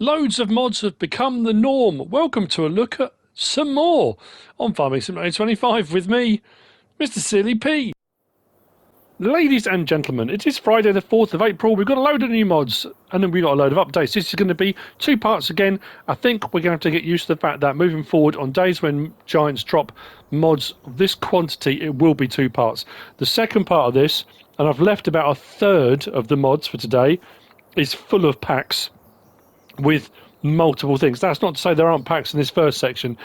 Loads of mods have become the norm. Welcome to a look at some more on Farming Simulator 25 with me, MrSealyp. Ladies and gentlemen, it is Friday the 4th of April. We've got a load of new mods and then we've got a load of updates. This is going to be two parts again. I think we're going to have to get used to the fact that moving forward on days when giants drop mods of this quantity, it will be two parts. The second part of this, and I've left about a third of the mods for today, is full of packs with multiple things. That's not to say there aren't packs in this first section.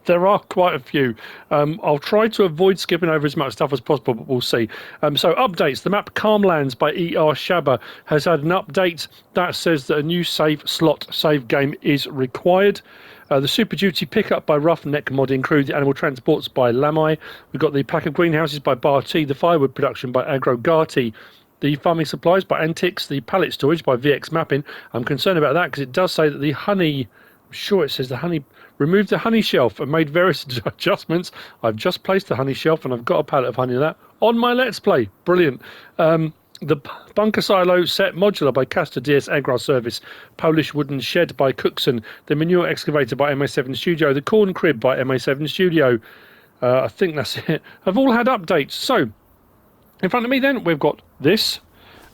There are quite a few. I'll try to avoid skipping over as much stuff as possible, but we'll see. So updates. The map Calmlands by ER Shabba has had an update that says that a new save game is required. The Super Duty Pickup by Roughneck Modding Crew, the Animal Transports by Lamai. We've got the Pack of Greenhouses by Barty, the Firewood Production by Agrogati, the Farming Supplies by Antics, the Pallet Storage by VX Mapping. I'm concerned about that because it does say that the honey, I'm sure it says the honey, removed the honey shelf and made various adjustments. I've just placed the honey shelf and I've got a pallet of honey of that on my Let's Play. Brilliant. The Bunker Silo Set Modular by Castor DS Agri Service, Polish Wooden Shed by Cookson, the Manure Excavator by MA7 Studio, the Corn Crib by MA7 Studio. I think that's it. I've all had updates. So, in front of me then, we've got this.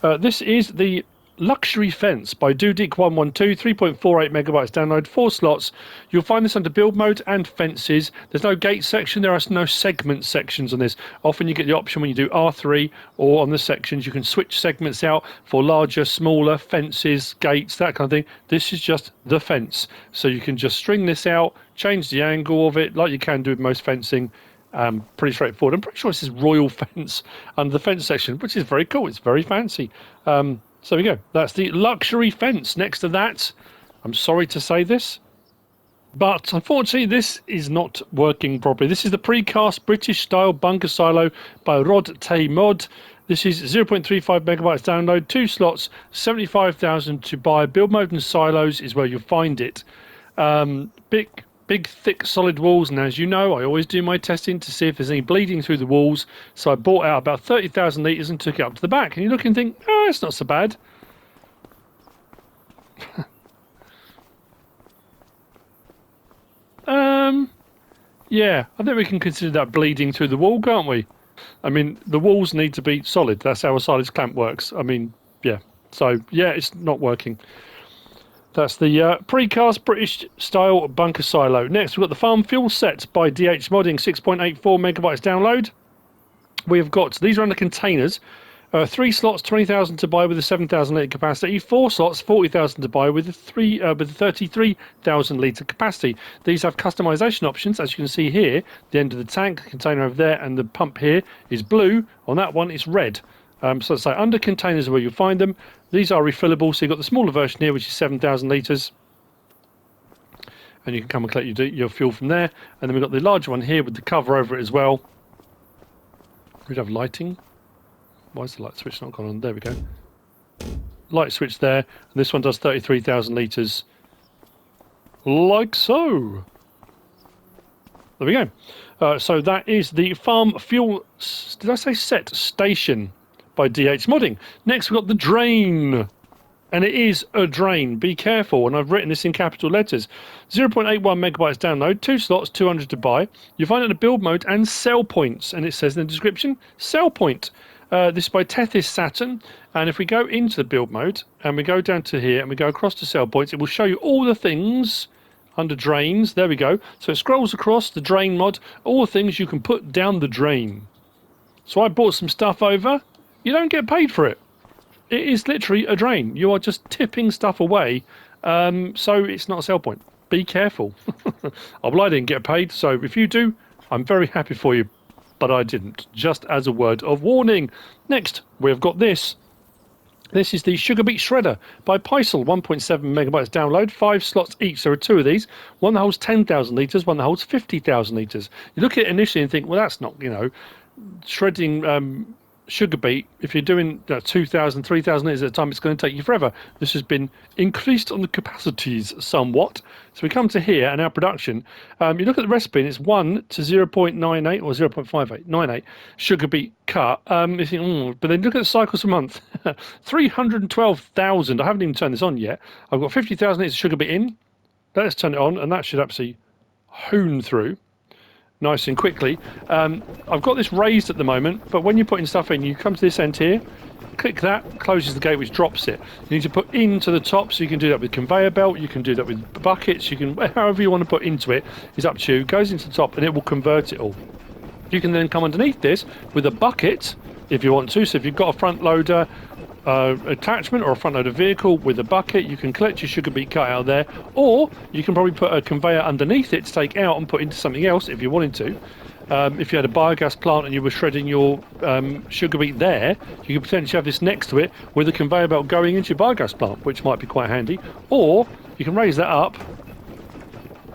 This is the Luxury Fence by Dudik112, 3.48 megabytes download, 4 slots. You'll find this under build mode and fences. There's no gate section, there are no segment sections on this. Often you get the option when you do R3 or on the sections, you can switch segments out for larger, smaller fences, gates, that kind of thing. This is just the fence. So you can just string this out, change the angle of it like you can do with most fencing. Pretty straightforward. I'm pretty sure this is Royal Fence under the fence section, which is very cool. It's very fancy. So we go. That's the Luxury Fence. Next to that, I'm sorry to say this, but unfortunately this is not working properly. This is the precast British style bunker silo by RhodTehMod. This is 0.35 megabytes download, 2 slots, 75,000 to buy. Build mode and silos is where you'll find it. Big, thick, solid walls, and as you know, I always do my testing to see if there's any bleeding through the walls. So I bought out about 30,000 litres and took it up to the back. And you look and think, oh, it's not so bad. Yeah, I think we can consider that bleeding through the wall, can't we? I mean, the walls need to be solid. That's how a silage clamp works. I mean, yeah. So, yeah, it's not working. That's the precast British style bunker silo. Next, we've got the Farm Fuel Set by DH Modding, 6.84 megabytes download. We've got, these are under containers, 3 slots, 20,000 to buy with a 7,000 litre capacity, 4 slots, 40,000 to buy with a 33,000 litre capacity. These have customization options, as you can see here. The end of the tank, the container over there, and the pump here is blue. On that one, it's red. So let's say under containers are where you'll find them. These are refillable, so you've got the smaller version here, which is 7,000 litres. And you can come and collect your fuel from there. And then we've got the larger one here with the cover over it as well. We'd have lighting. Why is the light switch not gone on? There we go. Light switch there. And this one does 33,000 litres. Like so. There we go. So that is the Farm Fuel, did I say set? Station by DH Modding. Next we've got the drain. And it is a drain. Be careful. And I've written this in capital letters. 0.81 megabytes download, 2 slots, 200 to buy. You find it in a build mode and sell points. And it says in the description, sell point. This is by TethysSaturn. And if we go into the build mode and we go down to here and we go across to sell points, it will show you all the things under drains. There we go. So it scrolls across the drain mod, all the things you can put down the drain. So I bought some stuff over. You don't get paid for it. It is literally a drain. You are just tipping stuff away. So it's not a sell point. Be careful. Well, I didn't get paid. So if you do, I'm very happy for you. But I didn't. Just as a word of warning. Next, we've got this. This is the Sugar Beet Shredder by Piesel, 1.7 megabytes download, 5 slots each. There are 2 of these. One that holds 10,000 litres, one that holds 50,000 litres. You look at it initially and think, well, that's not, shredding sugar beet, if you're doing 2,000, 3,000 litres at a time, it's going to take you forever. This has been increased on the capacities somewhat. So we come to here and our production. You look at the recipe and it's 1 to 0.98 or 0.5898 sugar beet cut. You think, but then look at the cycles a month. 312,000. I haven't even turned this on yet. I've got 50,000 litres of sugar beet in. Let's turn it on and that should absolutely hoon through nice and quickly. I've got this raised at the moment, but when you're putting stuff in, you come to this end here, click that, closes the gate, which drops it. You need to put into the top, so you can do that with conveyor belt, you can do that with buckets, you can, however you want to put into it, is up to you. It goes into the top and it will convert it all. You can then come underneath this with a bucket, if you want to. So if you've got a front loader attachment or a front loader vehicle with a bucket, you can collect your sugar beet cut out of there, or you can probably put a conveyor underneath it to take out and put into something else if you wanted to. If you had a biogas plant and you were shredding your sugar beet there, you could potentially have this next to it with a conveyor belt going into your biogas plant, which might be quite handy. Or you can raise that up.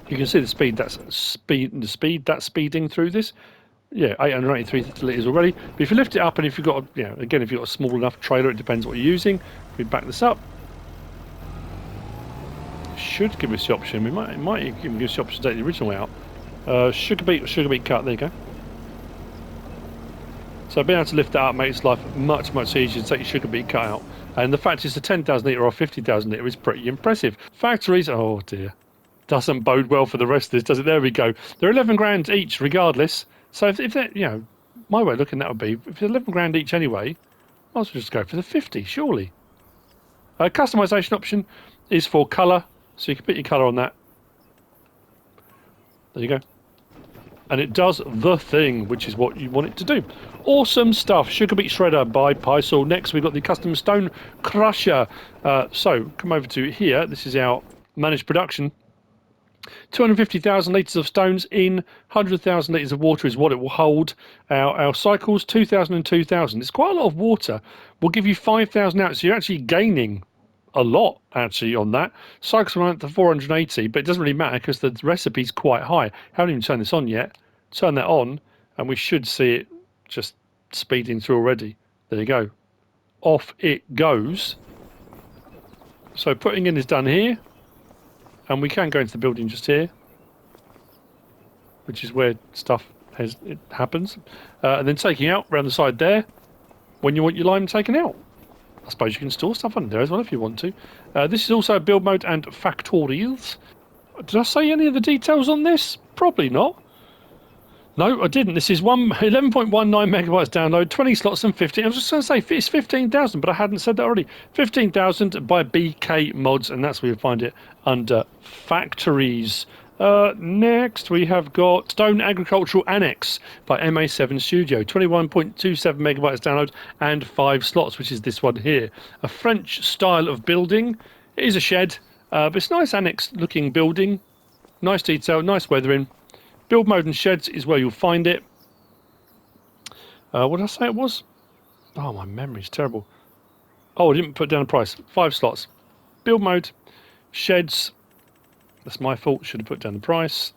You can see the speed that's speeding through this. Yeah, 883 litres already. But if you lift it up, and if you've got, again, if you've got a small enough trailer, it depends what you're using. If we back this up, it should give us the option. It might even give us the option to take the original out. Sugar beet cut. There you go. So being able to lift that up makes life much easier to take your sugar beet cut out. And the fact it's a 10,000 litre or 50,000 litre is pretty impressive. Factories, oh dear, doesn't bode well for the rest of this, does it? There we go. They're 11 grand each, regardless. So if they're, my way of looking at would be, if they're 11 grand each anyway, might as well just go for the 50, surely. Customization option is for colour, so you can put your colour on that. There you go. And it does the thing, which is what you want it to do. Awesome stuff. Sugar beet shredder by Piesel. Next, we've got the custom stone crusher. So come over to here. This is our managed production. 250,000 litres of stones in, 100,000 litres of water is what it will hold. Our cycles, 2,000 and 2,000. It's quite a lot of water. We'll give you 5,000 out, so you're actually gaining a lot, actually, on that. Cycles run to 480, but it doesn't really matter because the recipe's quite high. Haven't even turned this on yet. Turn that on, and we should see it just speeding through already. There you go. Off it goes. So putting in is done here. And we can go into the building just here, which is where stuff happens. And then taking out around the side there when you want your lime taken out. I suppose you can store stuff under there as well if you want to. This is also build mode and factorials. Did I say any of the details on this? Probably not. No, I didn't. This is 11.19 megabytes download, 20 slots and 15. I was just going to say it's 15,000, but I hadn't said that already. 15,000 by BK Mods, and that's where you'll find it under factories. Next, we have got Stone Agricultural Annex by MA7 Studio, 21.27 megabytes download and 5 slots, which is this one here. A French style of building. It is a shed, but it's a nice annex-looking building. Nice detail, nice weathering. Build mode and sheds is where you'll find it. What did I say it was? Oh, my memory's terrible. Oh, I didn't put down a price. 5 slots. Build mode, sheds. That's my fault. Should have put down the price.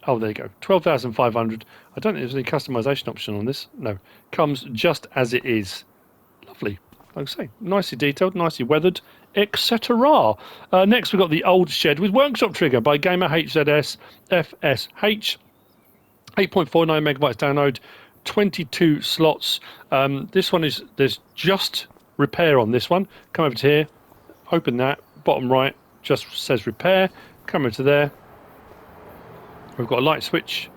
Oh, there you go. 12,500. I don't think there's any customization option on this. No. Comes just as it is. Lovely. Like I say, nicely detailed, nicely weathered, etc. Next, we've got the old shed with workshop trigger by gamerhzsFSH. 8.49 megabytes download, 22 slots. This one is, there's just repair on this one. Come over to here, open that, bottom right, just says repair. Come over to there. We've got a light switch.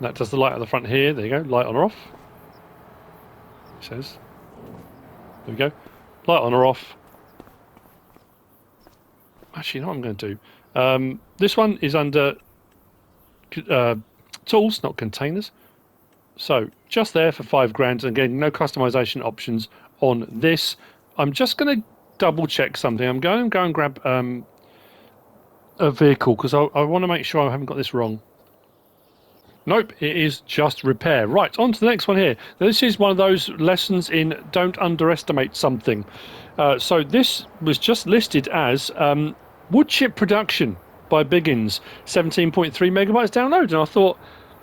That does the light at the front here. There you go, light on or off. It says. There we go. Light on or off. Actually, you know what I'm going to do? This one is under tools, not containers. So, just there for 5 grand. And again, no customization options on this. I'm just going to double check something. I'm going to go and grab a vehicle because I want to make sure I haven't got this wrong. Nope, it is just repair. Right, on to the next one here. Now, this is one of those lessons in don't underestimate something. So this was just listed as Woodchip production by Biggins, 17.3 megabytes download. And I thought,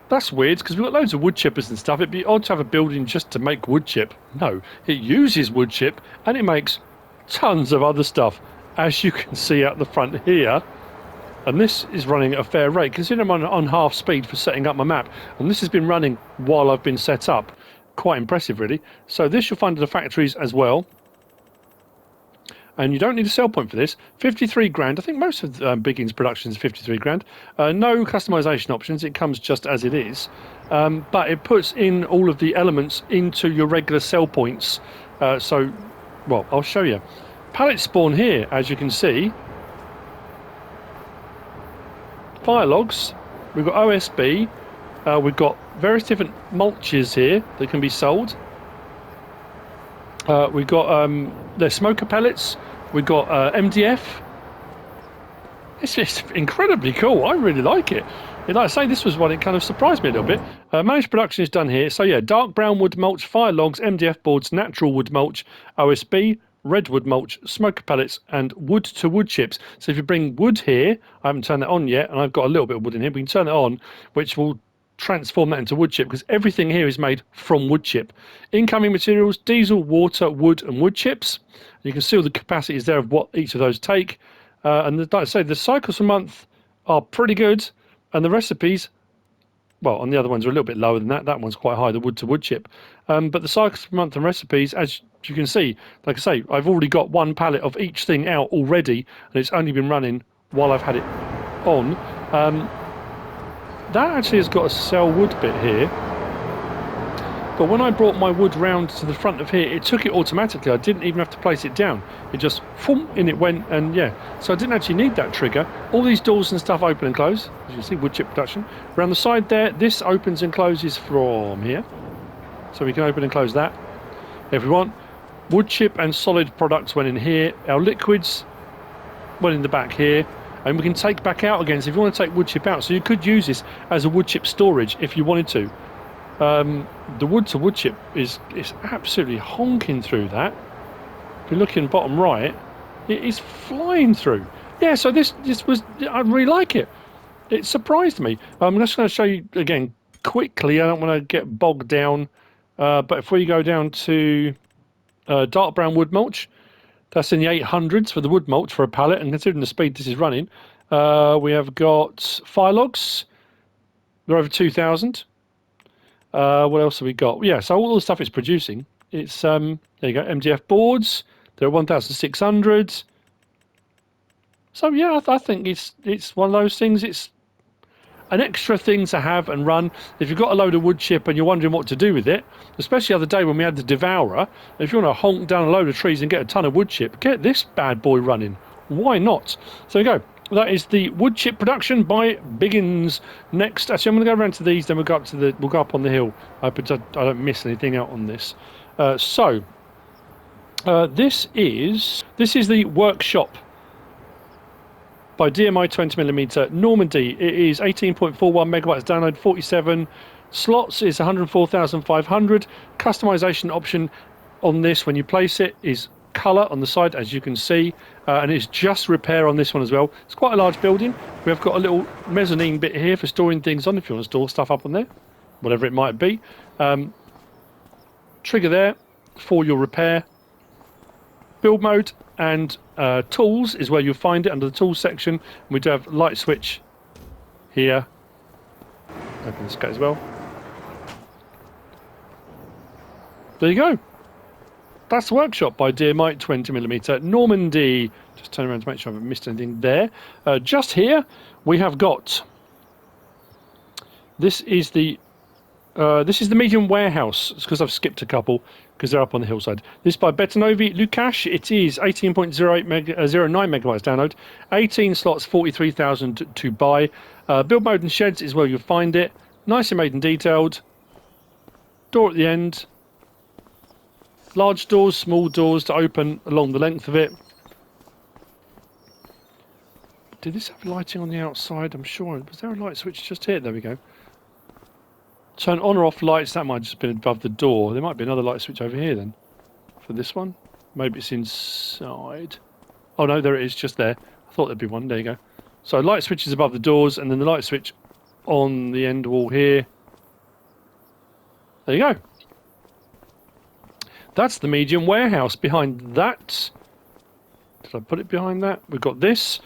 That's weird, because we've got loads of wood chippers and stuff. It'd be odd to have a building just to make wood chip. No, it uses wood chip, and it makes tons of other stuff, as you can see out the front here. And this is running at a fair rate, considering I'm on half speed for setting up my map. And this has been running while I've been set up. Quite impressive, really. So this you'll find at the factories as well. And you don't need a sell point for this. 53 grand. I think most of Biggins production is 53 grand. No customization options. It comes just as it is. But it puts in all of the elements into your regular sell points. Well, I'll show you. Pallet spawn here, as you can see. Fire logs. We've got OSB. We've got various different mulches here that can be sold. We've got the smoker pellets. We've got MDF. It's just incredibly cool. I really like it. And like I say, this was one it kind of surprised me a little bit. Managed production is done here. So yeah, dark brown wood mulch, fire logs, MDF boards, natural wood mulch, OSB, redwood mulch, smoker pellets, and wood to wood chips. So if you bring wood here, I haven't turned that on yet, and I've got a little bit of wood in here. We can turn it on, which will transform that into wood chip, because everything here is made from wood chip. Incoming materials: diesel, water, wood, and wood chips. You can see all the capacities there of what each of those take. And like I say, the cycles per month are pretty good, and the recipes, well, on the other ones are a little bit lower than that. That one's quite high, the wood to wood chip. But the cycles per month and recipes, as you can see, like I say, I've already got one pallet of each thing out already, and it's only been running while I've had it on. That actually has got a sell wood bit here, but when I brought my wood round to the front of here, it took it automatically. I didn't even have to place it down. It just, boom, in it went, and yeah. So I didn't actually need that trigger. All these doors and stuff open and close. As you can see, wood chip production. Around the side there, this opens and closes from here. So we can open and close that if we want. Wood chip and solid products went in here. Our liquids went in the back here. And we can take back out again. So if you want to take wood chip out, so you could use this as a wood chip storage if you wanted to. The wood to wood chip is absolutely honking through that. If you look in bottom right, it is flying through. Yeah, so this was, I really like it. It surprised me. I'm just going to show you again quickly. I don't want to get bogged down. But if we go down to dark brown wood mulch, that's in the 800s for the wood mulch for a pallet, and considering the speed this is running, we have got fire logs. They're over 2,000. What else have we got? Yeah, so all the stuff it's producing, it's there you go. MDF boards, they're 1,600. So yeah, I think it's one of those things. It's an extra thing to have and run. If you've got a load of wood chip and you're wondering what to do with it, especially the other day when we had the Devourer, if you want to honk down a load of trees and get a ton of wood chip, get this bad boy running. Why not? So there you go. That is the wood chip production by Biggins. Next, actually, I'm going to go around to these. Then we'll go up on the hill. I hope I don't miss anything out on this. This is the workshop by DMI 20mm Normandy. It is 18.41 megabytes download, 47 slots. It's 104,500. Customization option on this when you place it is colour on the side, as you can see, and it's just repair on this one as well. It's quite a large building. We have got a little mezzanine bit here for storing things on if you want to store stuff up on there, whatever it might be. Trigger there for your repair. Build mode and tools is where you'll find it under the tools section. We do have light switch here. Open this gate as well. There you go. That's the workshop by DMI 20mm Normandy. Just turn around to make sure I haven't missed anything there. Just here we have got. This is the medium warehouse. It's because I've skipped a couple because they're up on the hillside. This is by Betonowy, Łukasz. It is 18.09 megabytes download, 18 slots, 43,000 to buy. Build mode and sheds is where you'll find it. Nicely made and detailed. Door at the end. Large doors, small doors to open along the length of it. Did this have lighting on the outside? I'm sure. Was there a light switch just here? There we go. Turn on or off lights. That might have just been above the door. There might be another light switch over here then. For this one. Maybe it's inside. Oh no, there it is, just there. I thought there'd be one. There you go. So light switch is above the doors, and then the light switch on the end wall here. There you go. That's the medium warehouse. Behind that, did I put it behind that? We've got this.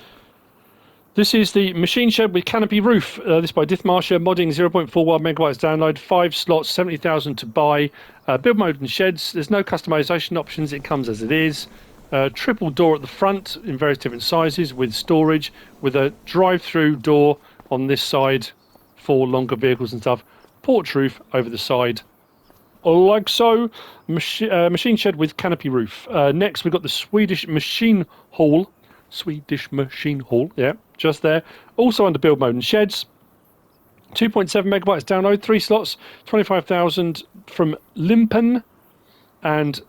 This is the machine shed with canopy roof. This by Dithmarscher, modding 0.41 megabytes download, 5 slots, 70,000 to buy. Build mode and sheds. There's no customization options. It comes as it is. Triple door at the front in various different sizes with storage, with a drive-through door on this side for longer vehicles and stuff. Porch roof over the side, like so. Machine shed with canopy roof. Next, we've got the Swedish machine hall. Swedish machine hall, yeah, just there. Also under build mode and sheds. 2.7 megabytes download, 3 slots, 25,000 from Limpen. And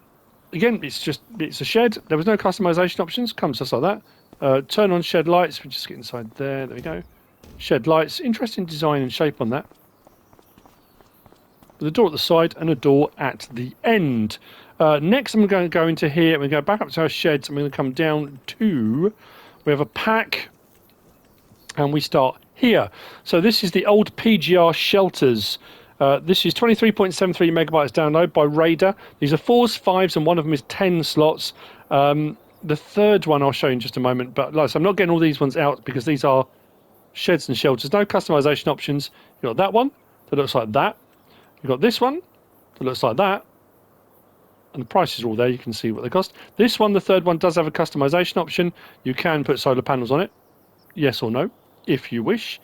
again, it's a shed. There was no customization options. Comes just like that. Turn on shed lights. We just get inside there. There we go. Shed lights. Interesting design and shape on that. With a door at the side and a door at the end. Next, I'm going to go into here. We go back up to our sheds. I'm going to come down to. We have a pack, and we start here. So this is the old PGR Shelters. This is 23.73 megabytes download by Raider. These are 4s, 5s, and one of them is 10 slots. The third one I'll show you in just a moment. But like, so I'm not getting all these ones out because these are sheds and shelters. No customization options. You've got that one that looks like that. You've got this one that looks like that. And the prices are all there. You can see what they cost. This one, the third one, does have a customization option. You can put solar panels on it. Yes or no, if you wish.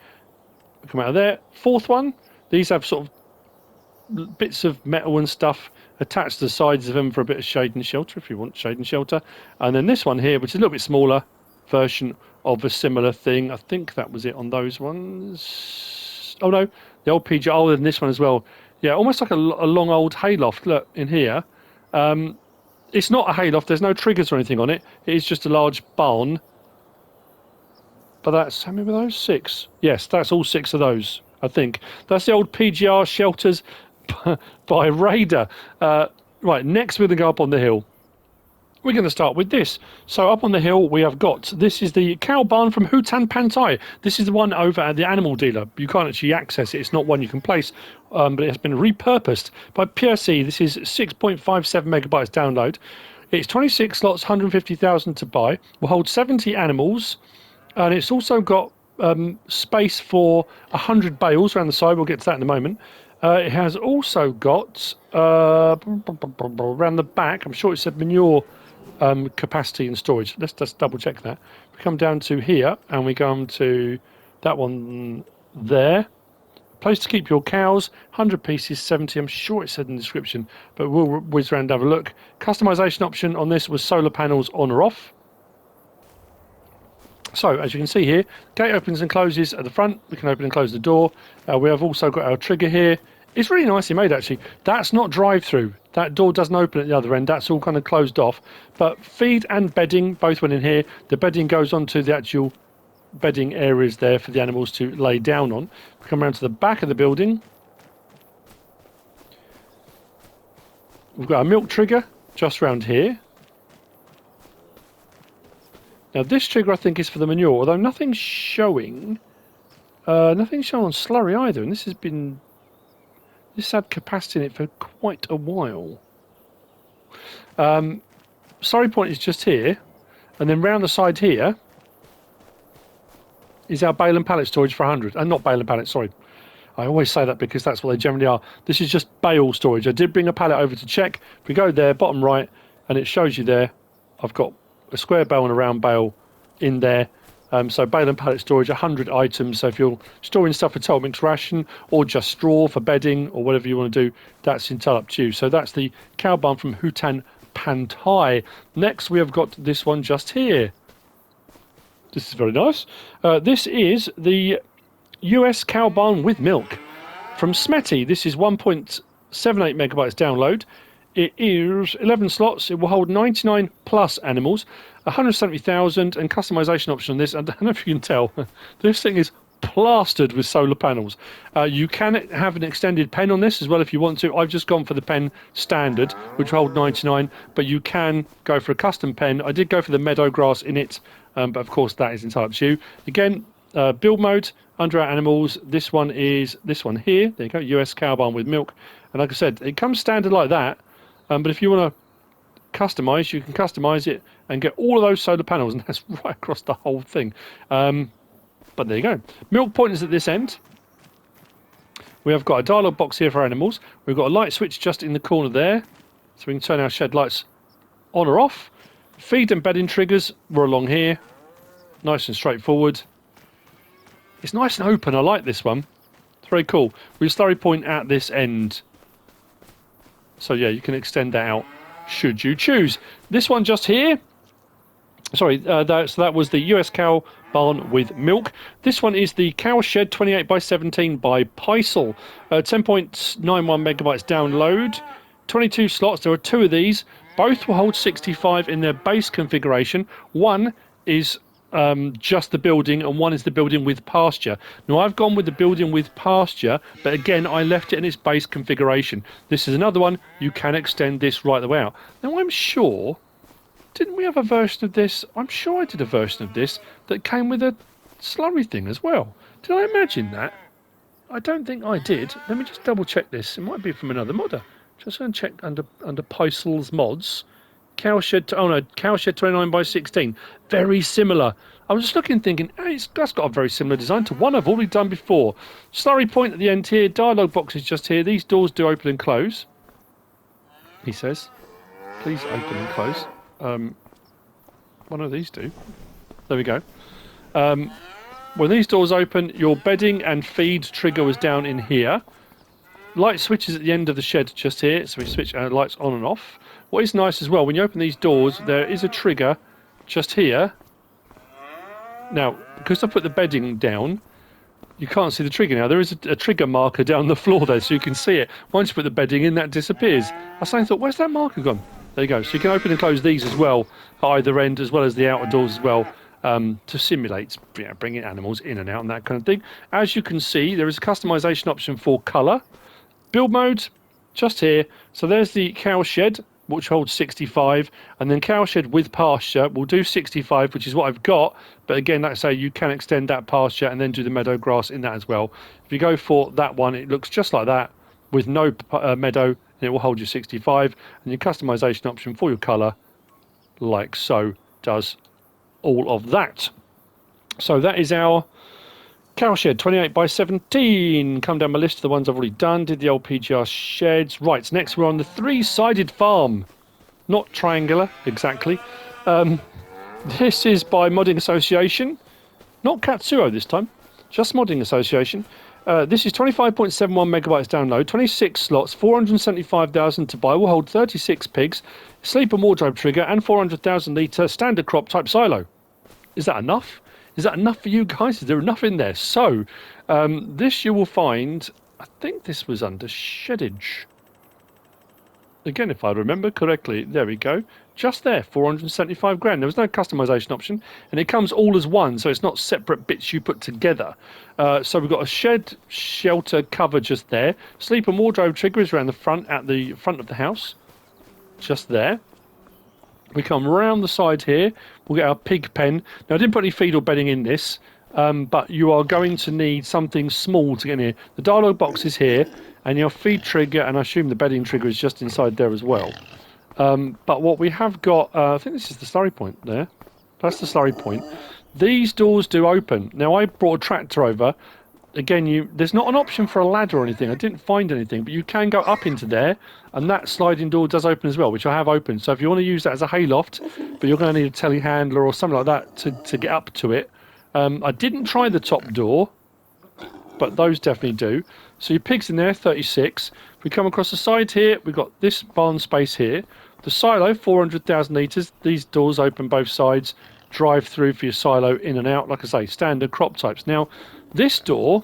Come out of there. Fourth one. These have sort of bits of metal and stuff attached to the sides of them for a bit of shade and shelter, if you want shade and shelter. And then this one here, which is a little bit smaller version of a similar thing. I think that was it on those ones. Oh, no. The old PGR. Oh, and this one as well. Yeah, almost like a long old hayloft. Look, in here. It's not a hayloft. There's no triggers or anything on it. It is just a large barn. But that's, how many were those? 6. Yes, that's all 6 of those, I think. That's the old PGR Shelters by Raider. Right, next we're going to go up on the hill. We're going to start with this. So up on the hill we have got, this is the cow barn from Hutan Pantai. This is the one over at the animal dealer. You can't actually access it. It's not one you can place, but it has been repurposed by Piersi. This is 6.57 megabytes download. It's 26 slots, 150,000 to buy. Will hold 70 animals, and it's also got space for 100 bales around the side. We'll get to that in a moment. It has also got around the back, I'm sure it said manure capacity and storage. Let's just double check that. We come down to here and we come to that one there. Place to keep your cows, 100 pieces, 70. I'm sure it said in the description, but we'll whiz around and have a look. Customization option on this was solar panels on or off. So, as you can see here, gate opens and closes at the front. We can open and close the door. We have also got our trigger here. It's really nicely made, actually. That's not drive-through. That door doesn't open at the other end. That's all kind of closed off. But feed and bedding both went in here. The bedding goes onto the actual bedding areas there for the animals to lay down on. We come around to the back of the building. We've got a milk trigger just around here. Now this trigger I think is for the manure, although nothing's showing. Nothing's shown on slurry either, and this had capacity in it for quite a while. Slurry point is just here, and then round the side here is our bale and pallet storage for 100. And not bale and pallet, sorry. I always say that because that's what they generally are. This is just bale storage. I did bring a pallet over to check. If we go there, bottom right, and it shows you there, I've got a square bale and a round bale in there. So bale and pallet storage, 100 items. So if you're storing stuff for total mixed ration or just straw for bedding or whatever you want to do, that's entirely up to you. So that's the cow barn from Hutan Pantai. Next we have got this one just here. This is very nice. This is the US cow barn with milk from Smety. This is 1.78 megabytes download. It is 11 slots. It will hold 99 plus animals, 170,000, and customization option on this. I don't know if you can tell. This thing is plastered with solar panels. You can have an extended pen on this as well if you want to. I've just gone for the pen standard, which will hold 99, but you can go for a custom pen. I did go for the meadow grass in it, but of course that is entirely up to you. Again, build mode, under our animals, this one is this one here. There you go, US cow barn with milk. And like I said, it comes standard like that. But if you want to customise, you can customise it and get all of those solar panels, and that's right across the whole thing. But there you go. Milk point is at this end. We have got a dialogue box here for animals. We've got a light switch just in the corner there, so we can turn our shed lights on or off. Feed and bedding triggers were along here. Nice and straightforward. It's nice and open. I like this one. It's very cool. With a slurry point at this end. So yeah, you can extend that out should you choose. This one just here. Sorry, so that was the US cow barn with milk. This one is the cow shed 28 by 17 by Piesel. 10.91 megabytes download. 22 slots. There are 2 of these. Both will hold 65 in their base configuration. One is just the building, and one is the building with pasture. Now I've gone with the building with pasture, but again I left it in its base configuration. This is another one. You can extend this right the way out. Now I'm sure, didn't we have a version of this? I'm sure I did a version of this that came with a slurry thing as well. Did I imagine that? I don't think I did. Let me just double check this. It might be from another modder. Just going to check under Piesel's mods. Cowshed, oh no, Cowshed 29 by 16. Very similar. I was just looking thinking, hey, that's got a very similar design to one I've already done before. Slurry point at the end here. Dialogue box is just here. These doors do open and close. He says, please open and close. One of these do. There we go. When these doors open, your bedding and feed trigger was down in here. Light switches at the end of the shed just here, so we switch our lights on and off. What is nice as well, when you open these doors, there is a trigger just here. Now, because I put the bedding down, you can't see the trigger now. There is a trigger marker down the floor there, so you can see it. Once you put the bedding in, that disappears. I suddenly thought, where's that marker gone? There you go. So you can open and close these as well, at either end, as well as the outer doors as well, to simulate bringing animals in and out and that kind of thing. As you can see, there is a customization option for colour. Build mode, just here. So there's the cow shed, which holds 65, and then cow shed with pasture will do 65, which is what I've got. But again, like I say, you can extend that pasture and then do the meadow grass in that as well. If you go for that one, it looks just like that with no meadow, and it will hold you 65. And your customization option for your colour, like so, does all of that. So that is our Cowshed 28 by 17. Come down my list of the ones I've already done. Did the old PGR sheds. Right, next we're on the 3-sided farm. Not triangular, exactly. This is by Modding Association. Not Katsuo this time. Just Modding Association. This is 25.71 megabytes download. 26 slots. 475,000 to buy. Will hold 36 pigs. Sleep and wardrobe trigger. And 400,000 litre standard crop type silo. Is that enough? Is that enough for you guys? Is there enough in there? So, this you will find, I think this was under sheddage. Again, if I remember correctly, there we go. Just there, 475 grand. There was no customization option, and it comes all as one, so it's not separate bits you put together. So we've got a shed shelter cover just there. Sleep and wardrobe trigger is around the front, at the front of the house. Just there. We come round the side here, we'll get our pig pen. Now I didn't put any feed or bedding in this, but you are going to need something small to get in here. The dialogue box is here, and your feed trigger, and I assume the bedding trigger is just inside there as well. But what we have got, I think this is the slurry point there. That's the slurry point. These doors do open. Now I brought a tractor over. Again, there's not an option for a ladder or anything. I didn't find anything, but you can go up into there, and that sliding door does open as well, which I have opened. So if you want to use that as a hayloft, but you're going to need a telehandler or something like that to get up to it. I didn't try the top door, but those definitely do. So your pigs in there, 36. If we come across the side here, we've got this barn space here. The silo, 400,000 litres. These doors open both sides. Drive through for your silo in and out. Like I say, standard crop types. Now, this door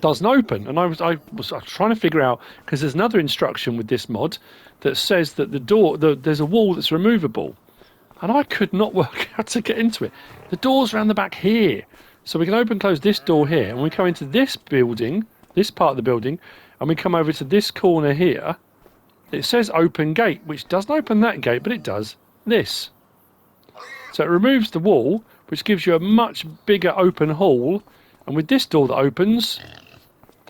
doesn't open, and I was trying to figure out, because there's another instruction with this mod that says that the door, there's a wall that's removable, and I could not work out to get into it. The door's around the back here, so we can open and close this door here, and we come into this building, this part of the building, and we come over to this corner here. It says open gate, which doesn't open that gate, but it does this. So it removes the wall, which gives you a much bigger open hall. And with this door that opens,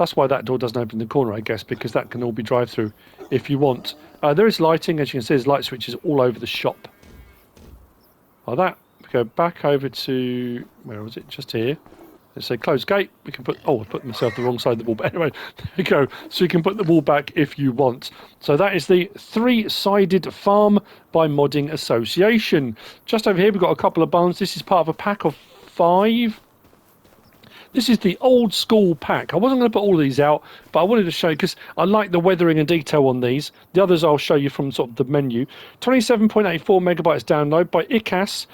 That's why that door doesn't open in the corner, I guess, because that can all be drive-through if you want. There is lighting, as you can see, there's light switches all over the shop. Like that. We go back over to, where was it? Just here. Let's say close gate. We can put, oh, I put myself the wrong side of the wall, but anyway, there you go. So you can put the wall back if you want. So that is the three-sided farm by Modding Association. Just over here, we've got a couple of barns. This is part of a pack of 5. This is the old school pack. I wasn't going to put all of these out, but I wanted to show you because I like the weathering and detail on these. The others I'll show you from sort of the menu. 27.84 megabytes download by ikas.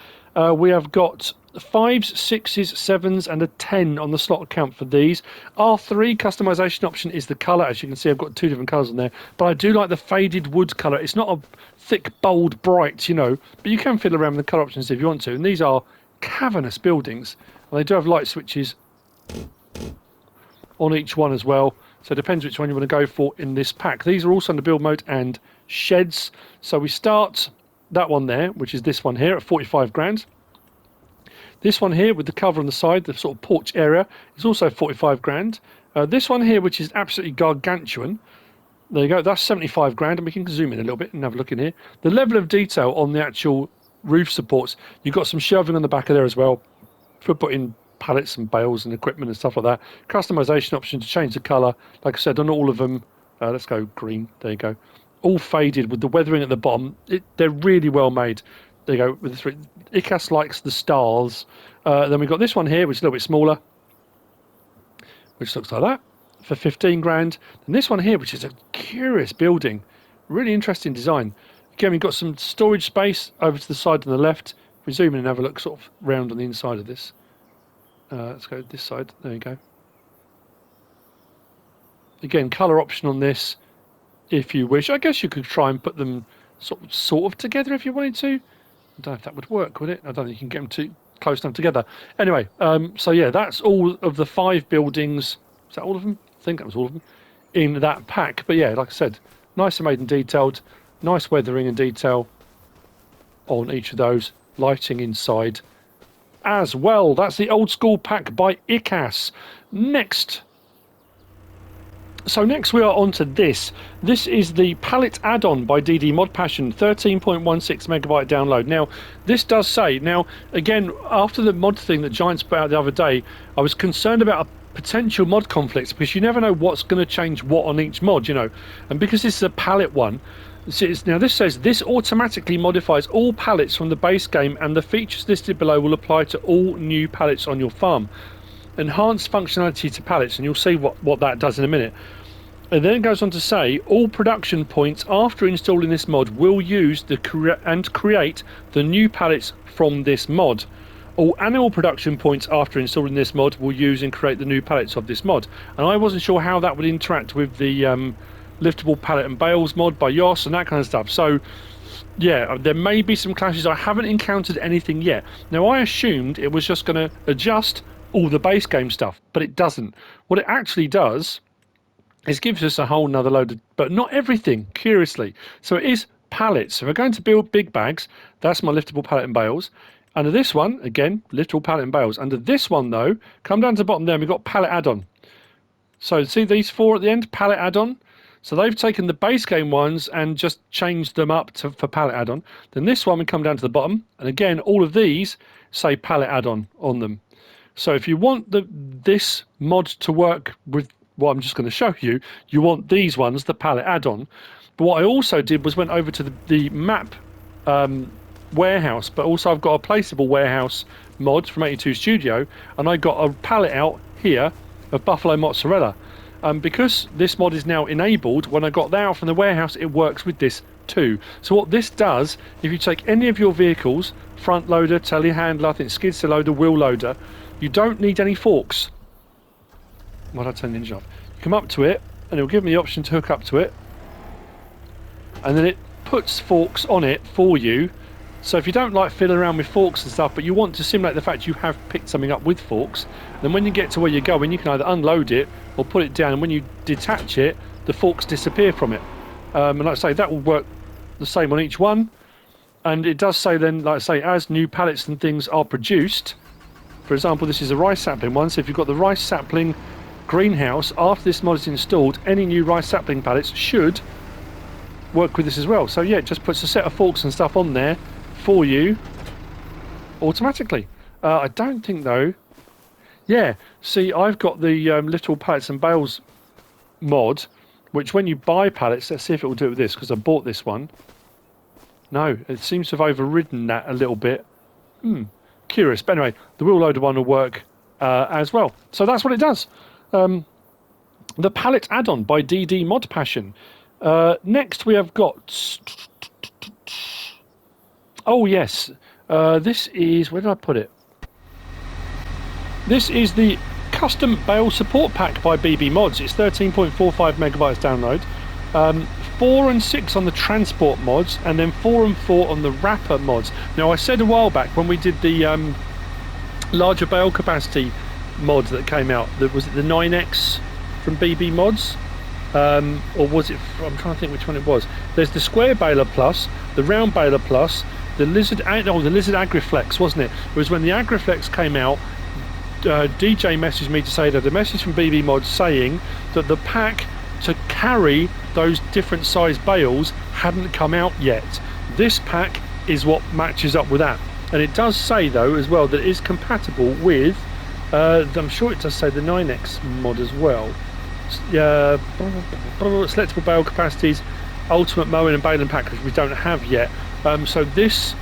We have got 5s, 6s, 7s and a 10 on the slot count for these. R3 customization option is the colour. As you can see, I've got 2 different colours on there. But I do like the faded wood colour. It's not a thick, bold, bright, you know. But you can fiddle around with the colour options if you want to. And these are cavernous buildings. And they do have light switches on each one as well. So it depends which one you want to go for in this pack. These are also under build mode and sheds. So we start that one there, which is this one here at 45 grand. This one here with the cover on the side, the sort of porch area, is also 45 grand. This one here, which is absolutely gargantuan, there you go, that's 75 grand, and we can zoom in a little bit and have a look in here. The level of detail on the actual roof supports, you've got some shelving on the back of there as well for putting pallets and bales and equipment and stuff like that. Customization option to change the colour. Like I said, on all of them, let's go green, there you go. All faded with the weathering at the bottom. They're really well made. There you go, with the 3. ikas likes the stars. Then we've got this one here, which is a little bit smaller, which looks like that, for 15 grand. And this one here, which is a curious building, really interesting design. Again, we've got some storage space over to the side on the left. If we zoom in and have a look sort of round on the inside of this. Let's go this side, there you go. Again, colour option on this, if you wish. I guess you could try and put them sort of together if you wanted to. I don't know if that would work, would it? I don't think you can get them too close enough together. Anyway, so yeah, that's all of the 5 buildings. Is that all of them? I think that was all of them in that pack. But yeah, like I said, nice and made and detailed. Nice weathering and detail on each of those. Lighting inside as well. That's the old school pack by ikas. Next. So next we are on to this. This is the Pallet Addon by ModPassion, 13.16 megabyte download. Now, this does say, now, again, after the mod thing that Giants put out the other day, I was concerned about a potential mod conflicts because you never know what's going to change what on each mod, you know. And because this is a pallet one, now this says, this automatically modifies all pallets from the base game and the features listed below will apply to all new pallets on your farm. Enhanced functionality to pallets, and you'll see what that does in a minute. And then it goes on to say, all production points after installing this mod will use and create the new pallets from this mod. All animal production points after installing this mod will use and create the new pallets of this mod. And I wasn't sure how that would interact with the liftable pallet and bales mod by Yoss and that kind of stuff. So yeah, there may be some clashes. I haven't encountered anything yet. Now, I assumed it was just going to adjust all the base game stuff, but it doesn't. What it actually does is gives us a whole nother load of, but not everything, curiously. So it is pallets. So if we're going to build big bags, that's my liftable pallet and bales. Under this one, again, liftable pallet and bales. Under this one, though, come down to the bottom there, and we've got pallet add-on. So see these 4 at the end, pallet add-on. So they've taken the base game ones and just changed them up for pallet add-on. Then this one, we come down to the bottom, and again, all of these say pallet add-on on them. So if you want this mod to work with what I'm just going to show you, you want these ones, the pallet add-on. But what I also did was went over to the map warehouse, but also I've got a placeable warehouse mod from 82 Studio, and I got a pallet out here of buffalo mozzarella. Because this mod is now enabled, when I got that out from the warehouse, it works with this too. So what this does, if you take any of your vehicles, front loader, telehandler, I think skid steer loader, wheel loader, you don't need any forks. Why did I turn the engine off? You come up to it, and it'll give me the option to hook up to it, and then it puts forks on it for you. So if you don't like fiddling around with forks and stuff, but you want to simulate the fact you have picked something up with forks, then when you get to where you're going, you can either unload it or put it down, and when you detach it, the forks disappear from it. And like I say, that will work the same on each one. And it does say then, like I say, as new pallets and things are produced, for example, this is a rice sapling one, so if you've got the rice sapling greenhouse, after this mod is installed, any new rice sapling pallets should work with this as well. So yeah, it just puts a set of forks and stuff on there for you automatically. I don't think though. Yeah, see, I've got the little pallets and bales mod, which when you buy pallets, let's see if it will do it with this, because I bought this one. No, it seems to have overridden that a little bit. Curious. But anyway, the wheel loader one will work as well. So that's what it does. The Pallet Addon by ModPassion. Next we have got... Oh yes, this is... Where did I put it? This is the Custom Bale Support Pack by BB Mods. It's 13.45 megabytes download. 4 and 6 on the transport mods, and then 4 and 4 on the wrapper mods. Now I said a while back when we did the larger bale capacity mod that came out, that was it the 9X from BB Mods, or was it? I'm trying to think which one it was. There's the square baler plus, the round baler plus, the lizard. Oh, the lizard Agriflex, wasn't it? It was when the Agriflex came out. DJ messaged me to say that a message from BB Mods saying that the pack to carry those different size bales hadn't come out yet. This pack is what matches up with that, and it does say though as well that it is compatible with I'm sure it does say the 9X mod as well. Selectable bale capacities, ultimate mowing and baling pack, which we don't have yet. So this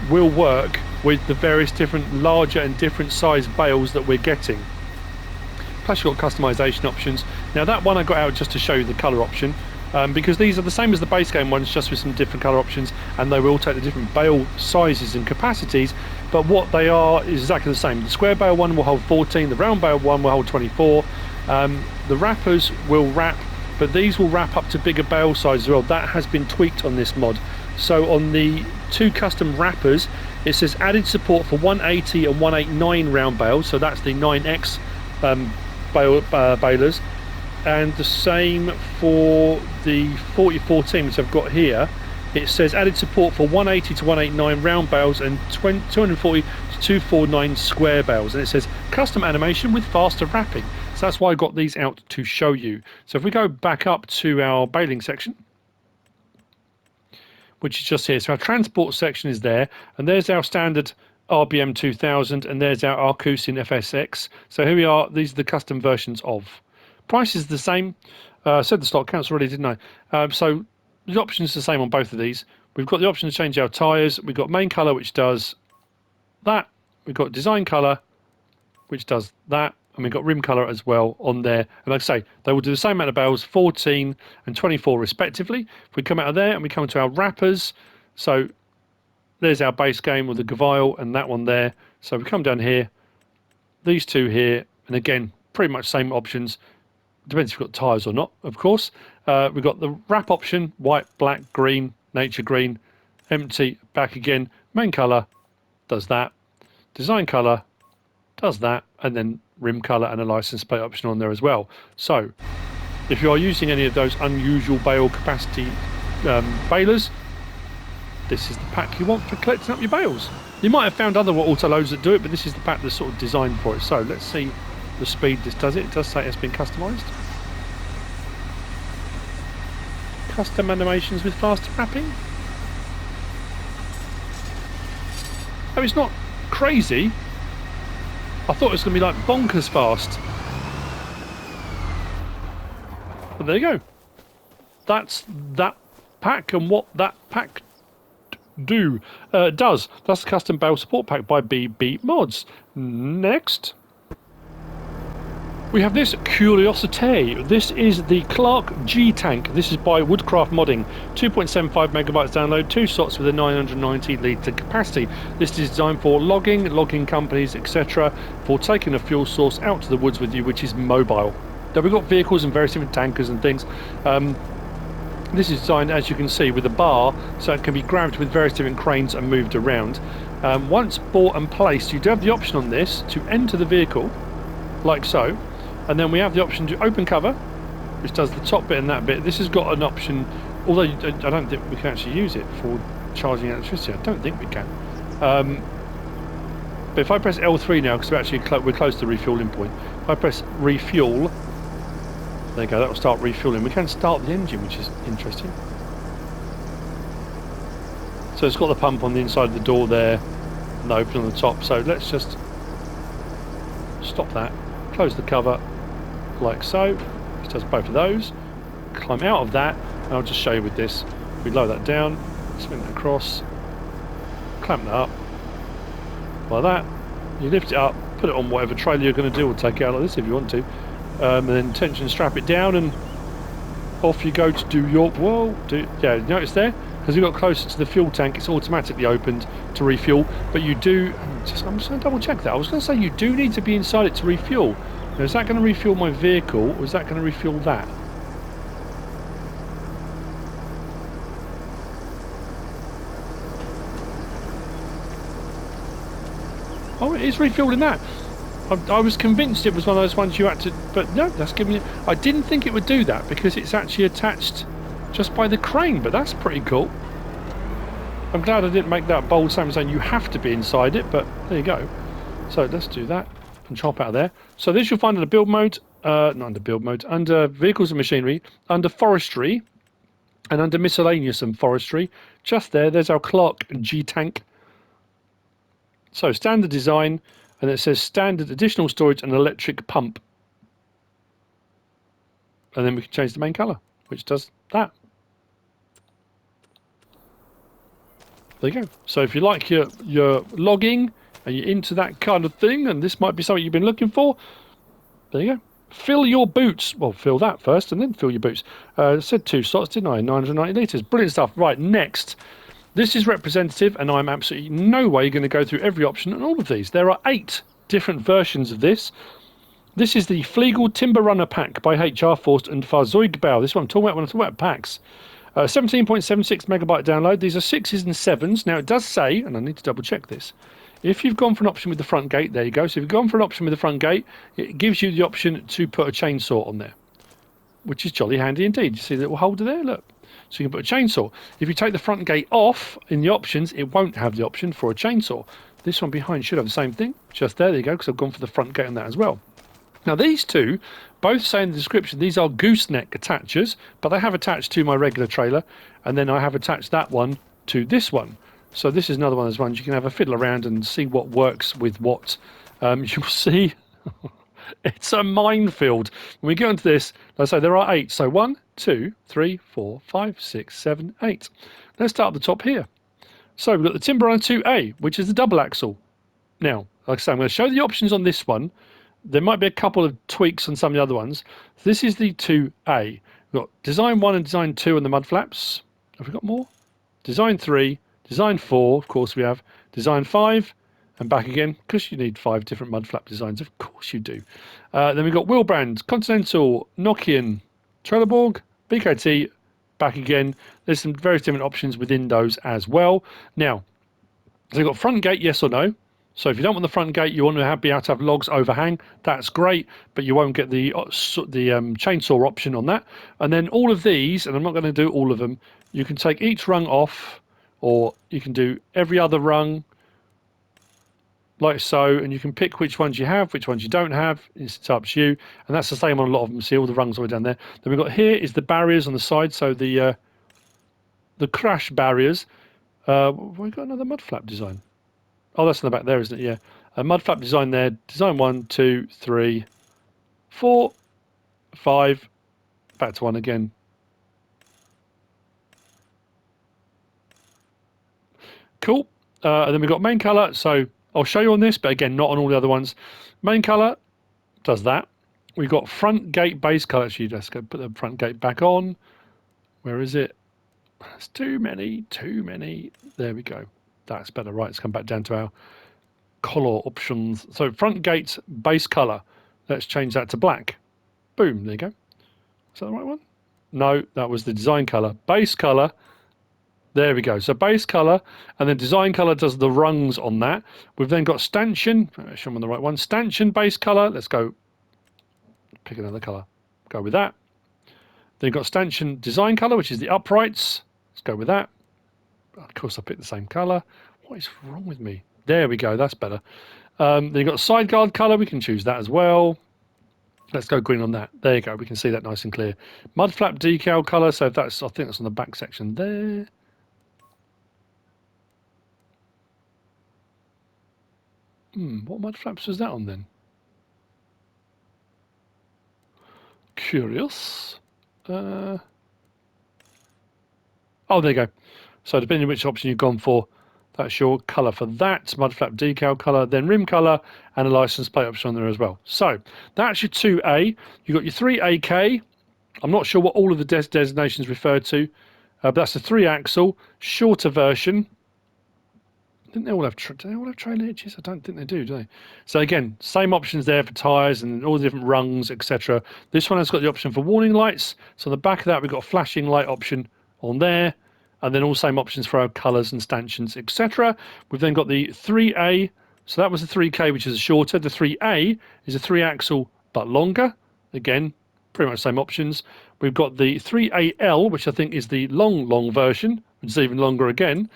will work with the various different larger and different size bales that we're getting. Plus you've got customization options. Now that one I got out just to show you the colour option, because these are the same as the base game ones, just with some different colour options, and they will all take the different bale sizes and capacities, but what they are is exactly the same. The square bale one will hold 14, the round bale one will hold 24. The wrappers will wrap, but these will wrap up to bigger bale sizes as well. That has been tweaked on this mod. So on the two custom wrappers, it says added support for 180 and 189 round bales, so that's the 9X balers, and the same for the 4014, which I've got here. It says added support for 180 to 189 round bales and 240 to 249 square bales, and it says custom animation with faster wrapping. So that's why I got these out to show you. So if we go back up to our baling section, which is just here, so our transport section is there, and there's our standard RBM 2000, and there's our Arcusin FSX. So here we are. These are the custom versions of. Price is the same. Said the stock counts already, didn't I? So the options are the same on both of these. We've got the option to change our tyres. We've got main colour, which does that. We've got design colour, which does that. And we've got rim colour as well on there. And like I say, they will do the same amount of bales, 14 and 24 respectively. If we come out of there and we come to our wrappers, so there's our base game with the Gavile and that one there. So we come down here, these two here, and again, pretty much same options. Depends if you've got tyres or not, of course. We've got the wrap option, white, black, green, nature green, empty, back again. Main colour does that. Design colour does that. And then rim colour and a license plate option on there as well. So if you are using any of those unusual bale capacity balers, this is the pack you want for collecting up your bales. You might have found other auto loads that do it, but this is the pack that's sort of designed for it. So let's see the speed this does it. It does say it's been customised. Custom animations with faster wrapping. Oh, it's not crazy. I thought it was going to be like bonkers fast. But there you go. That's that pack and what that pack does. That's the custom bale support pack by BB Mods. Next, we have this curiosity. This is the Clark G tank. This is by Woodcraft Modding. 2.75 megabytes download, 2 slots with a 990 litre capacity. This is designed for logging companies, etc., for taking a fuel source out to the woods with you, which is mobile. Now we've got vehicles and various different tankers and things. This is designed, as you can see, with a bar, so it can be grabbed with various different cranes and moved around. Once bought and placed, you do have the option on this to enter the vehicle, like so. And then we have the option to open cover, which does the top bit and that bit. This has got an option, although I don't think we can actually use it for charging electricity. I don't think we can. But if I press L3 now, because we're close to the refueling point, if I press refuel, There you go, that will start refueling. We can start the engine, which is interesting. So it's got the pump on the inside of the door there, and open on the top. So let's just stop that, close the cover, like so. It does both of those. Climb out of that, and I'll just show you with this. We lower that down, spin that across, clamp that up, like that. You lift it up, put it on whatever trailer you're going to do, or take it out like this if you want to, and then tension strap it down, and off you go to do your, yeah, you notice there, because we got closer to the fuel tank, it's automatically opened to refuel, but you do, I'm just going to double check that, I was going to say you do need to be inside it to refuel. Now, is that going to refuel my vehicle, or is that going to refuel that? Oh, it is refueling that. I was convinced it was one of those ones you had to, but no, that's giving you, I didn't think it would do that because it's actually attached just by the crane, but that's pretty cool. I'm glad I didn't make that bold statement saying you have to be inside it, but there you go. So let's do that and chop out of there. So this you'll find under build mode, not under build mode, under vehicles and machinery, under forestry, and under miscellaneous and forestry. Just there's our Clark G tank. So standard design, and it says standard additional storage and electric pump. And then we can change the main colour, which does that. There you go. So if you like your logging and you're into that kind of thing, and this might be something you've been looking for, there you go. Fill your boots. Well, fill that first and then fill your boots. I said 2 slots, didn't I? 990 litres. Brilliant stuff. Right, next. This is representative, and I'm absolutely no way going to go through every option on all of these. There are 8 different versions of this. This is the Fliegl Timber Runner Pack by HR Forst and Fahrzeugbau. This is what I'm talking about when I talk about packs. 17.76 megabyte download. These are 6s and 7s. Now, it does say, and I need to double check this, if you've gone for an option with the front gate, there you go. So if you've gone for an option with the front gate, it gives you the option to put a chainsaw on there, which is jolly handy indeed. You see the little holder there? Look. So you can put a chainsaw. If you take the front gate off in the options, it won't have the option for a chainsaw. This one behind should have the same thing. Just there you go, because I've gone for the front gate on that as well. Now these two, both say in the description, these are gooseneck attachers, but they have attached to my regular trailer, and then I have attached that one to this one. So this is another one of those ones you can have a fiddle around and see what works with what. You'll see it's a minefield. When we get onto this, let's say there are 8. So 1, 2, 3, 4, 5, 6, 7, 8. Let's start at the top here. So we've got the Timber Runner 2A, which is the double axle. Now, like I say, I'm going to show the options on this one. There might be a couple of tweaks on some of the other ones. This is the 2A. We've got Design 1 and Design 2 on the mud flaps. Have we got more? Design 3, Design 4, of course we have. Design 5, and back again, because you need 5 different mud flap designs. Of course you do. Then we've got wheel brands, Continental, Nokian, Trelleborg, BKT, back again. There's some various different options within those as well. Now, so we've got front gate, yes or no. So if you don't want the front gate, you want to be able to have logs overhang, that's great, but you won't get the chainsaw option on that. And then all of these, and I'm not going to do all of them, you can take each rung off, or you can do every other rung, like so, and you can pick which ones you have, which ones you don't have. It's up to you, and that's the same on a lot of them. See all the rungs all the way down there. Then we've got here is the barriers on the side, so the crash barriers. We've got another mud flap design. Oh, that's in the back there, isn't it? Yeah, a mud flap design there. Design 1, 2, 3, 4, 5. Back to 1 again. Cool. And then we've got main colour. So I'll show you on this, but again, not on all the other ones. Main colour does that. We've got front gate base colour. Actually, let's go put the front gate back on. Where is it? It's too many. There we go. That's better. Right, let's come back down to our colour options. So front gate base colour. Let's change that to black. Boom, there you go. Is that the right one? No, that was the design colour. Base colour. There we go. So base colour, and then design colour does the rungs on that. We've then got stanchion. Make sure I'm on the right one. Stanchion base colour. Let's go pick another colour. Go with that. Then you've got stanchion design colour, which is the uprights. Let's go with that. Of course, I picked the same colour. What is wrong with me? There we go. That's better. Then you've got side guard colour. We can choose that as well. Let's go green on that. There you go. We can see that nice and clear. Mud flap decal colour. So that's, I think that's on the back section there. What mud flaps was that on then? Curious. Oh, there you go. So depending on which option you've gone for, that's your colour for that. Mud flap decal colour, then rim colour, and a license plate option on there as well. So that's your 2A. You've got your 3AK. I'm not sure what all of the designations refer to, but that's the 3-axle, shorter version. Didn't they all have trailer hitches? I don't think they do they? So again, same options there for tyres and all the different rungs, etc. This one has got the option for warning lights. So on the back of that, we've got a flashing light option on there, and then all same options for our colours and stanchions, etc. We've then got the 3A. So that was the 3K, which is a shorter. The 3A is a 3-axle but longer. Again, pretty much same options. We've got the 3AL, which I think is the long version, which is even longer again.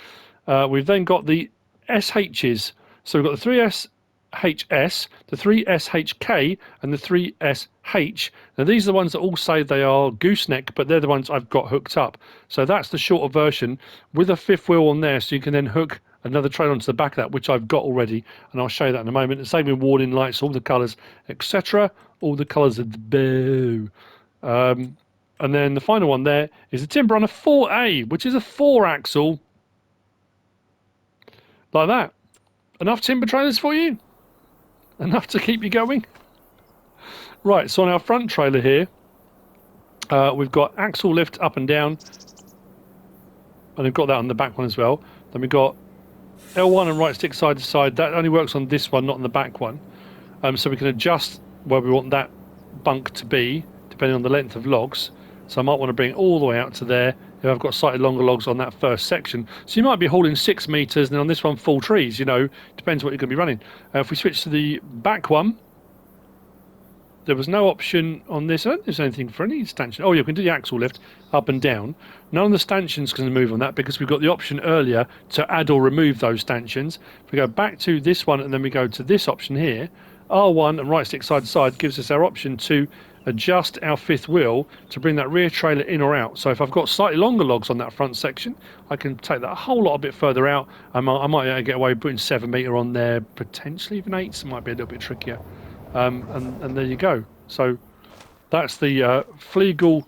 We've then got the SHs. So we've got the 3SHS, the 3SHK, and the 3SH. Now these are the ones that all say they are gooseneck, but they're the ones I've got hooked up. So that's the shorter version with a fifth wheel on there, so you can then hook another trailer onto the back of that, which I've got already, and I'll show you that in a moment. The same with warning lights, all the colours, etc. All the colours of the bow. And then the final one there is the Timber Runner 4A, which is a 4-axle. Like that. Enough timber trailers for you? Enough to keep you going? Right, so on our front trailer here, we've got axle lift up and down. And we've got that on the back one as well. Then we've got L1 and right stick side to side. That only works on this one, not on the back one. So we can adjust where we want that bunk to be, depending on the length of logs. So I might want to bring it all the way out to there if I've got slightly longer logs on that first section. So you might be hauling 6 metres, and then on this one, full trees, you know, depends what you're going to be running. If we switch to the back one, there was no option on this. I don't think there's anything for any stanchion. Oh, yeah, we can do the axle lift up and down. None of the stanchions can move on that because we've got the option earlier to add or remove those stanchions. If we go back to this one and then we go to this option here, R1 and right stick side to side gives us our option to adjust our fifth wheel to bring that rear trailer in or out. So if I've got slightly longer logs on that front section, I can take that a whole lot a bit further out. I might get away with putting 7 metre on there, potentially even 8, so it might be a little bit trickier. And there you go. So that's the Fliegl,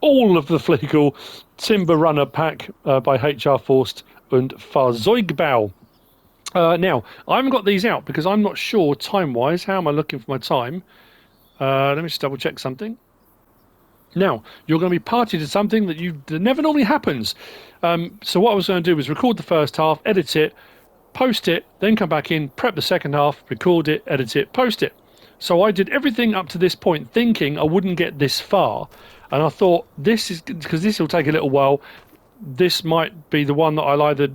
all of the Fliegl Timber Runner pack by HR Forst and Fahrzeugbau. Now, I haven't got these out because I'm not sure time-wise. How am I looking for my time? Let me just double check something. Now, you're going to be party to something that never normally happens. So what I was going to do was record the first half, edit it, post it, then come back in, prep the second half, record it, edit it, post it. So I did everything up to this point thinking I wouldn't get this far. And I thought, because this will take a little while, this might be the one that I'll either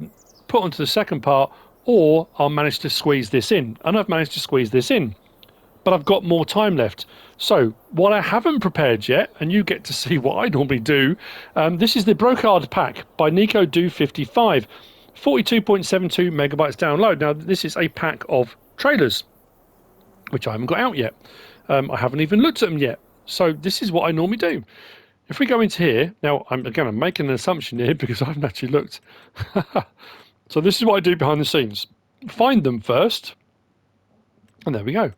put onto the second part or I'll manage to squeeze this in. And I've managed to squeeze this in. But I've got more time left. So what I haven't prepared yet, and you get to see what I normally do, this is the Brocard pack by Nico Do 55. 42.72 megabytes download. Now, this is a pack of trailers, which I haven't got out yet. I haven't even looked at them yet. So this is what I normally do. If we go into here, now, I'm making an assumption here because I haven't actually looked. So this is what I do behind the scenes. Find them first, and there we go.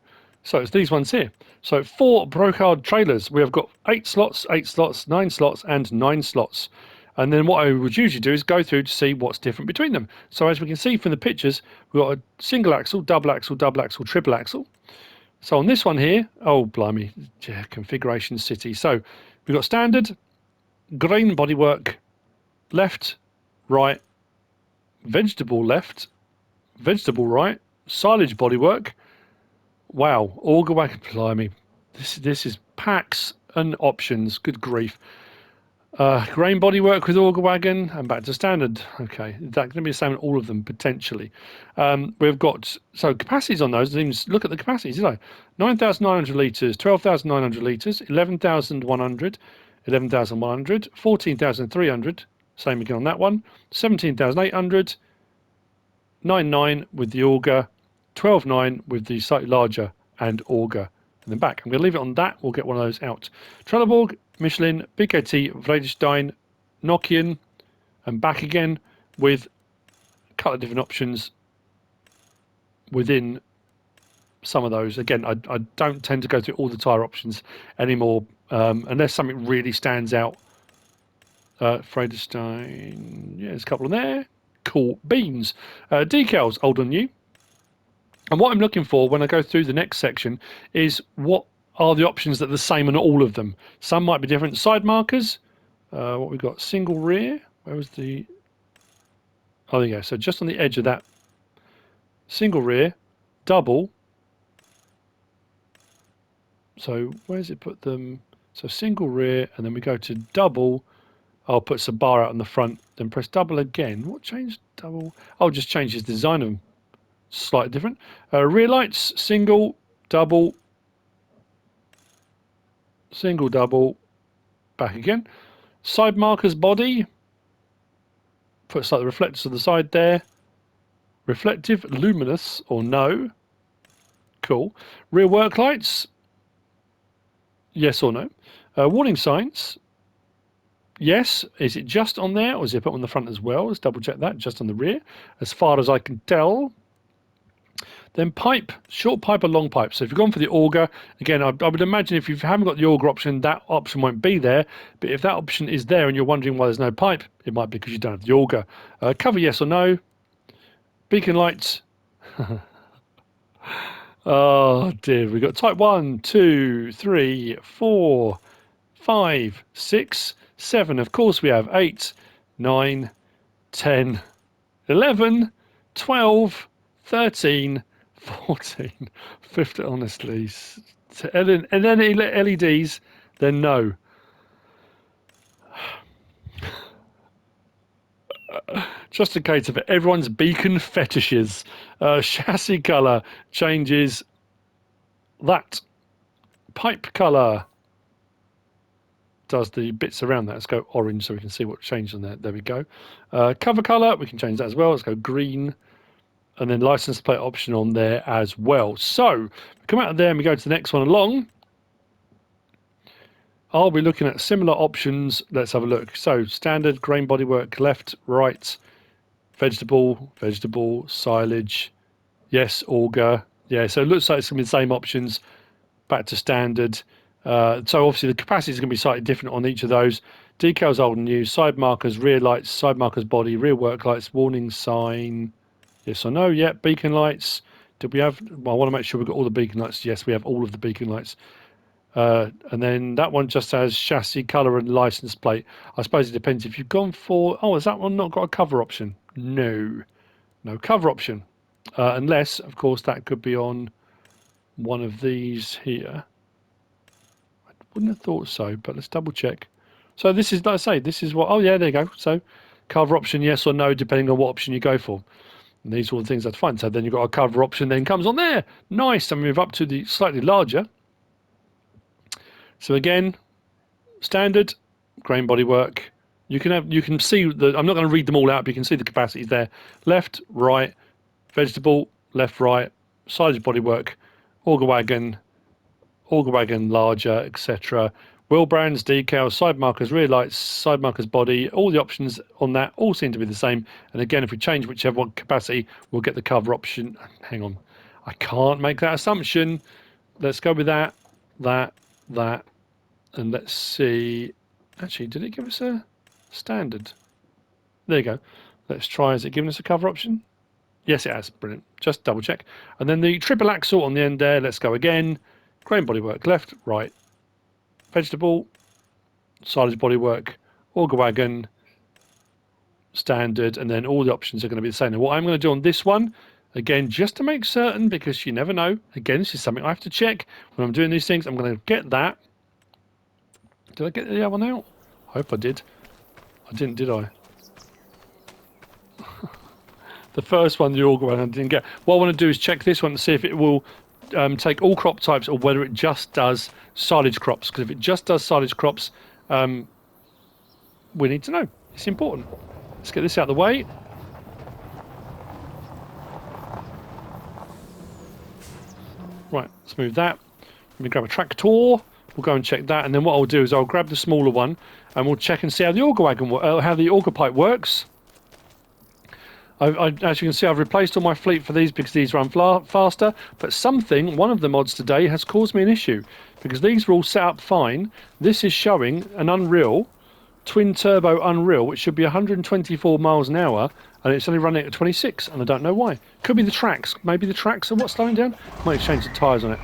So it's these ones here. So 4 Brocard trailers. We have got 8 slots, 8 slots, 9 slots, and 9 slots. And then what I would usually do is go through to see what's different between them. So as we can see from the pictures, we've got a single axle, double axle, triple axle. So on this one here, oh blimey, yeah, configuration city. So we've got standard, grain bodywork, left, right, vegetable left, vegetable right, silage bodywork. Wow, auger wagon, blimey. This is packs and options, good grief. Grain bodywork with auger wagon and back to standard. Okay, that's going to be the same in all of them potentially. We've got capacities on those. I didn't even look at the capacities, did I? 9,900 litres, 12,900 litres, 11,100, 11,100, 14,300. Same again on that one. 17,800, 9.9 with the auger, 12.9 with the slightly larger and auger and then back. I'm going to leave it on that. We'll get one of those out. Trelleborg, Michelin, BKT, Vredestein, Nokian, and back again with a couple of different options within some of those. Again, I don't tend to go through all the tyre options anymore unless something really stands out. Vredestein, yeah, there's a couple in there. Cool beans. Decals, old and new. And what I'm looking for when I go through the next section is what are the options that are the same on all of them. Some might be different. Side markers. What we've got, single rear. Where was the... Oh, there you go. So just on the edge of that. Single rear, double. So where's it put them? So single rear, and then we go to double. I'll put some bar out on the front, then press double again. What changed double? Oh, just changes the design of them. Slightly different. Rear lights, single, double, single, double, back again. Side markers body. Put slightly reflectors to the side there. Reflective, luminous, or no. Cool. Rear work lights. Yes or no. Warning signs. Yes. Is it just on there, or is it put on the front as well? Let's double check that. Just on the rear, as far as I can tell. Then pipe, short pipe or long pipe. So if you've gone for the auger, again, I would imagine if you haven't got the auger option, that option won't be there. But if that option is there and you're wondering why there's no pipe, it might be because you don't have the auger. Cover, yes or no. Beacon lights. Oh dear, we've got type 1, 2, 3, 4, 5, 6, 7. Of course we have 8, 9, 10, 11, 12, 13, 14, 15, honestly. And then LEDs, then no. Just a case of everyone's beacon fetishes. Chassis colour changes that. Pipe colour does the bits around that. Let's go orange so we can see what changed on there. There we go. Cover colour, we can change that as well. Let's go green. And then license plate option on there as well. So we come out of there and we go to the next one along. I'll be looking at similar options. Let's have a look. So standard, grain bodywork, left, right, vegetable, silage, yes, auger. Yeah, so it looks like it's going to be the same options. Back to standard. So obviously the capacity is going to be slightly different on each of those. Decals old and new, side markers, rear lights, side markers body, rear work lights, warning sign. Yes or no? Yeah. Beacon lights. Did we have... Well, I want to make sure we've got all the beacon lights. Yes, we have all of the beacon lights. And then that one just has chassis, colour and license plate. I suppose it depends if you've gone for... Oh, has that one not got a cover option? No. No cover option. Unless, of course, that could be on one of these here. I wouldn't have thought so, but let's double check. So this is, like I say, this is what... Oh, yeah, there you go. So cover option, yes or no, depending on what option you go for. And these are all the things that's fine. So then you've got a cover option, then comes on there. Nice. And move up to the slightly larger. So again, standard, grain bodywork. You can see the... I'm not going to read them all out, but you can see the capacities there. Left, right, vegetable, left, right, silage bodywork, auger wagon larger, etc. Wheel brands, decals, side markers, rear lights, side markers body, all the options on that all seem to be the same. And again, if we change whichever one capacity, we'll get the cover option. Hang on. I can't make that assumption. Let's go with that. And let's see. Actually, did it give us a standard? There you go. Let's try. Has it given us a cover option? Yes, it has. Brilliant. Just double check. And then the triple axle on the end there. Let's go again. Grain bodywork, left, right. Vegetable, silage bodywork, auger wagon, standard, and then all the options are going to be the same. And what I'm going to do on this one, again, just to make certain, because you never know, again, this is something I have to check when I'm doing these things. I'm going to get that. Did I get the other one out? I hope I did. I didn't, did I? The first one, the auger one, I didn't get. What I want to do is check this one to see if it will take all crop types or whether it just does silage crops. Because if it just does silage crops, we need to know. It's important. Let's get this out of the way. Right, let's move that. me grab a tractor. We'll go and check that, and then what I'll do is I'll grab the smaller one, and we'll check and see how the auger wagon, how the auger pipe works. As you can see, I've replaced all my fleet for these because these run faster, but one of the mods today has caused me an issue because these were all set up fine. This is showing an Unreal, twin turbo Unreal, which should be 124 miles an hour, and it's only running at 26, and I don't know why. Could be the tracks. Maybe the tracks are what's slowing down. Might change the tyres on it.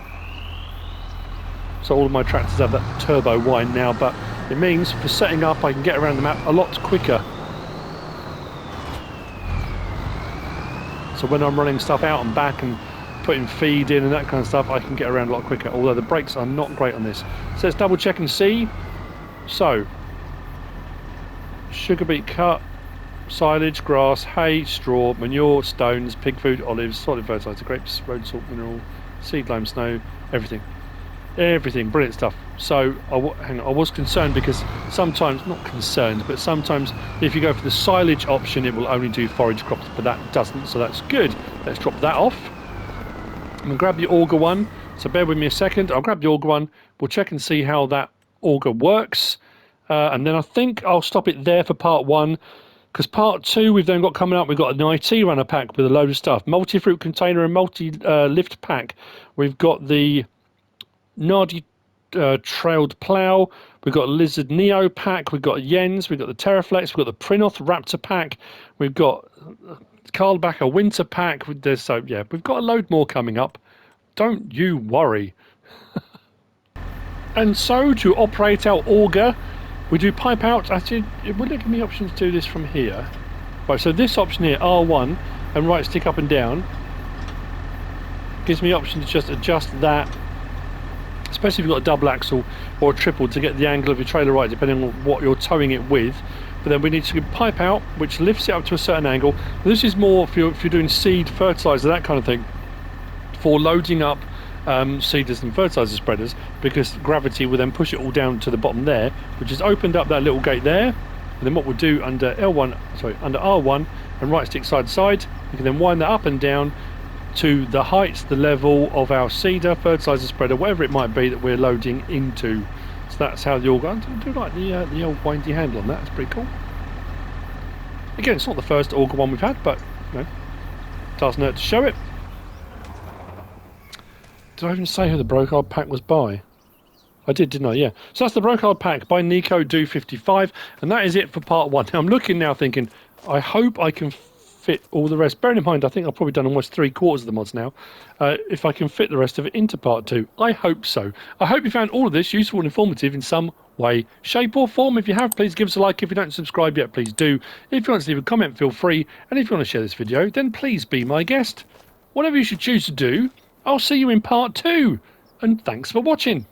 So all of my tractors have that turbo whine now, but it means for setting up I can get around the map a lot quicker. So when I'm running stuff out and back and putting feed in and that kind of stuff, I can get around a lot quicker, although the brakes are not great on this. So let's double check and see. So, sugar beet cut, silage, grass, hay, straw, manure, stones, pig food, olives, solid fertiliser, grapes, road salt, mineral, seed loam, snow, everything. Everything, brilliant stuff. So, hang on, I was concerned because sometimes, not concerned, but sometimes if you go for the silage option, it will only do forage crops, but that doesn't, so that's good. Let's drop that off. I'm going to grab the auger one, so bear with me a second. I'll grab the auger one, we'll check and see how that auger works, and then I think I'll stop it there for part one, because part two we've then got coming up, we've got an IT runner pack with a load of stuff, multi-fruit container and multi-lift pack. We've got the Nardi trailed plough, we've got Lizard Neo pack, we've got Jens, we've got the Terraflex, we've got the Prinoth Raptor pack, we've got Karlbacher Winter pack. So yeah, we've got a load more coming up. Don't you worry. And so to operate our auger, we do pipe out. Actually, it wouldn't give me options to do this from here. Right, so this option here, R1 and right stick up and down, gives me option to just adjust that, especially if you've got a double axle or a triple, to get the angle of your trailer right, depending on what you're towing it with. But then we need to pipe out, which lifts it up to a certain angle. This is more if you're doing seed, fertilizer, that kind of thing, for loading up seeders and fertilizer spreaders, because gravity will then push it all down to the bottom there, which has opened up that little gate there. And then what we'll do under under R1 and right stick side to side, we can then wind that up and down to the height, the level of our seeder, fertilizer spreader, whatever it might be that we're loading into. So that's how the auger. I do like the old windy handle on that. It's pretty cool. Again, it's not the first auger one we've had, but you know, doesn't hurt to show it. Did I even say who the Brocard pack was by? I did, didn't I? Yeah. So that's the Brocard pack by Nico Do 55, and that is it for part one. Now I'm looking now, thinking, I hope I can fit all the rest. Bearing in mind, I think I've probably done almost 3/4 of the mods now. If I can fit the rest of it into part two, I hope so. I hope you found all of this useful and informative in some way, shape or form. If you have, please give us a like. If you don't subscribe yet, please do. If you want to leave a comment, feel free. And if you want to share this video, then please be my guest. Whatever you should choose to do, I'll see you in part two. And thanks for watching.